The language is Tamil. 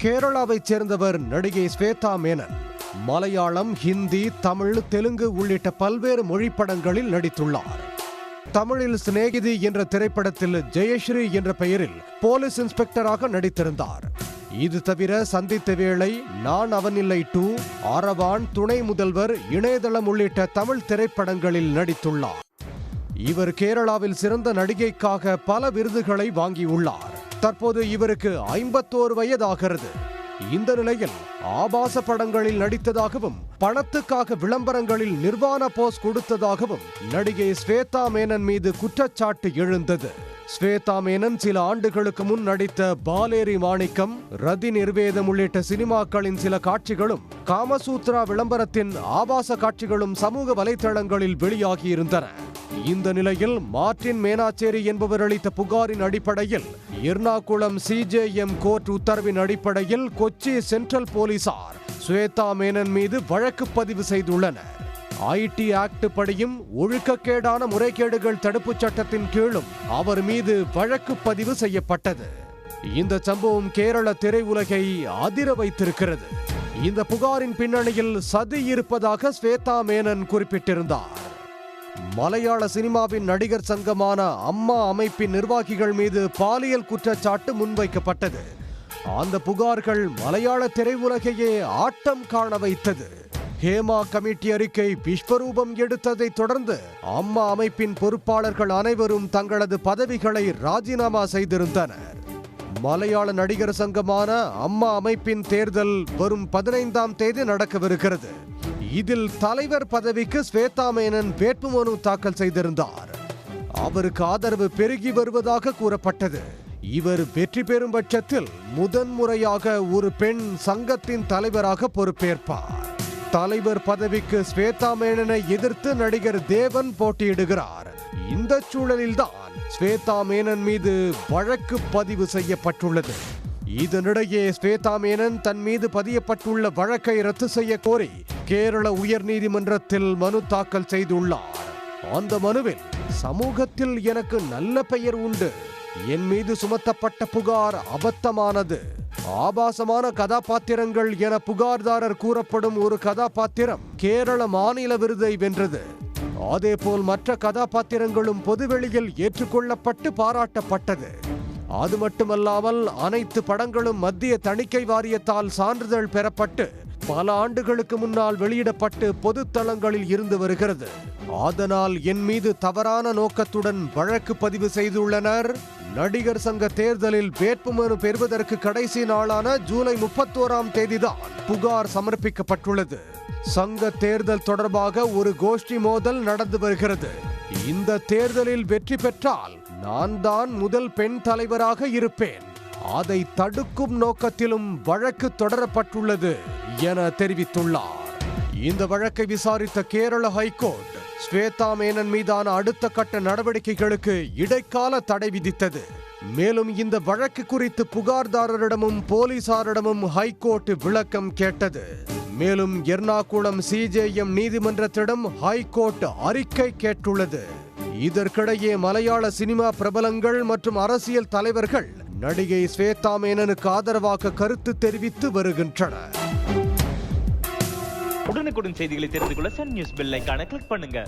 கேரளாவைச் சேர்ந்தவர் நடிகை ஸ்வேதா மேனன். மலையாளம், ஹிந்தி, தமிழ், தெலுங்கு உள்ளிட்ட பல்வேறு மொழிப்படங்களில் நடித்துள்ளார். தமிழில் சிநேகிதி என்ற திரைப்படத்தில் ஜெயஸ்ரீ என்ற பெயரில் போலீஸ் இன்ஸ்பெக்டராக நடித்திருந்தார். இது தவிர சந்தித்த வேளை, நான் அவனில்லை 2, அரவான், துணை முதல்வர், இணையதளம் உள்ளிட்ட தமிழ் திரைப்படங்களில் நடித்துள்ளார். இவர் கேரளாவில் சிறந்த நடிகைக்காக பல விருதுகளை வாங்கியுள்ளார். தற்போது இவருக்கு 51 வயதாகிறது. இந்த நிலையில் ஆபாச படங்களில் நடித்ததாகவும் பணத்துக்காக விளம்பரங்களில் நிர்வாண போஸ் கொடுத்ததாகவும் நடிகை ஸ்வேதா மேனன் மீது குற்றச்சாட்டு எழுந்தது. ஸ்வேதா மேனன் சில ஆண்டுகளுக்கு முன் நடித்த பாலேரி மாணிக்கம், ரதி நிர்வேதம் உள்ளிட்ட சினிமாக்களின் சில காட்சிகளும் காமசூத்ரா விளம்பரத்தின் ஆபாச காட்சிகளும் சமூக வலைதளங்களில் வெளியாகியிருந்தன. இந்த நிலையில் மார்டின் மேனாச்சேரி என்பவர் அளித்த புகாரின் அடிப்படையில் எர்ணாகுளம் CJM கோர்ட் உத்தரவின் அடிப்படையில் கொச்சி சென்ட்ரல் போலீசார் ஸ்வேதா மேனன் மீது வழக்கு பதிவு செய்துள்ளனர். IT ஆக்ட் படியும் ஒழுக்கக்கேடான முறைகேடுகள் தடுப்புச் சட்டத்தின் கீழும் அவர் மீது வழக்கு பதிவு செய்யப்பட்டது. இந்த சம்பவம் கேரள திரையுலகை அதிர வைத்திருக்கிறது. இந்த புகாரின் பின்னணியில் சதி இருப்பதாக ஸ்வேதா மேனன் குறிப்பிட்டிருந்தார். மலையாள சினிமாவின் நடிகர் சங்கமான அம்மா அமைப்பின் நிர்வாகிகள் மீது பாலியல் குற்றச்சாட்டு முன்வைக்கப்பட்டது. அந்த புகார்கள் மலையாள திரையுலகையே ஆட்டம் காண வைத்தது. ஹேமா கமிட்டி அறிக்கை விஸ்வரூபம் எடுத்ததை தொடர்ந்து அம்மா அமைப்பின் பொறுப்பாளர்கள் அனைவரும் தங்களது பதவிகளை ராஜினாமா செய்திருந்தனர். மலையாள நடிகர் சங்கமான அம்மா அமைப்பின் தேர்தல் வரும் 15ஆம் தேதி நடக்கவிருக்கிறது. இதில் தலைவர் பதவிக்கு ஸ்வேதா மேனன் வேட்புமனு தாக்கல் செய்திருந்தார். அவருக்கு ஆதரவு பெருகி வருவதாக கூறப்பட்டது. இவர் வெற்றி பெறும் பட்சத்தில் முதன்முறையாக ஒரு பெண் சங்கத்தின் தலைவராக பொறுப்பேற்பார். தலைவர் பதவிக்கு ஸ்வேதா மேனனை எதிர்த்து நடிகர் தேவன் போட்டியிடுகிறார். இந்த சூழலில்தான் ஸ்வேதா மேனன் மீது வழக்கு பதிவு செய்யப்பட்டுள்ளது. இதனிடையே ஸ்வேதா மேனன் தன் மீது பதியப்பட்டுள்ள வழக்கை ரத்து செய்ய கோரி கேரள உயர்நீதிமன்றத்தில் மனு தாக்கல் செய்துள்ளார். அந்த மனுவில் சமூகத்தில் எனக்கு நல்ல பெயர் உண்டு, என் மீது சுமத்தப்பட்ட புகார் அபத்தமானது, ஆபாசமான கதாபாத்திரங்கள் என புகார்தாரர் கூறப்படும் ஒரு கதாபாத்திரம் கேரள மாநில விருதை வென்றது. அதேபோல் மற்ற கதாபாத்திரங்களும் பொதுவெளியில் ஏற்றுக்கொள்ளப்பட்டு பாராட்டப்பட்டது. அது மட்டுமல்லாமல் அனைத்து படங்களும் மத்திய தணிக்கை வாரியத்தால் சான்றிதழ் பெறப்பட்டு பல ஆண்டுகளுக்கு முன்னால் வெளியிடப்பட்டு பொதுத்தளங்களில் இருந்து வருகிறது. அதனால் என் மீது தவறான நோக்கத்துடன் வழக்கு பதிவு செய்துள்ளனர். நடிகர் சங்க தேர்தலில் வேட்புமனு பெறுவதற்கு கடைசி நாளான ஜூலை 31ஆம் தேதிதான் புகார் சமர்ப்பிக்கப்பட்டுள்ளது. சங்க தேர்தல் தொடர்பாக ஒரு கோஷ்டி மோதல் நடந்து வருகிறது. இந்த தேர்தலில் வெற்றி பெற்றால் நான் தான் முதல் பெண் தலைவராக இருப்பேன். அதை தடுக்கும் நோக்கத்திலும் வழக்கு தொடரப்பட்டுள்ளது என தெரிவித்துள்ளார். இந்த வழக்கை விசாரித்த கேரள ஹைகோர்ட் ஸ்வேதா மேனன் மீதான அடுத்த கட்ட நடவடிக்கைகளுக்கு இடைக்கால தடை விதித்தது. மேலும் இந்த வழக்கு குறித்து புகார்தாரரிடமும் போலீசாரிடமும் ஹைகோர்ட் விளக்கம் கேட்டது. மேலும் எர்ணாகுளம் CJM நீதிமன்றத்திடம் ஹைகோர்ட் அறிக்கை கேட்டுள்ளது. இதற்கிடையே மலையாள சினிமா பிரபலங்கள் மற்றும் அரசியல் தலைவர்கள் நடிகை ஸ்வேதா மேனனுக்கு ஆதரவாக கருத்து தெரிவித்து வருகின்றனர். உடனுக்குடன் செய்திகளை தெரிந்து கொள்ள சன் நியூஸ் பெல் ஐகானை கிளிக் பண்ணுங்க.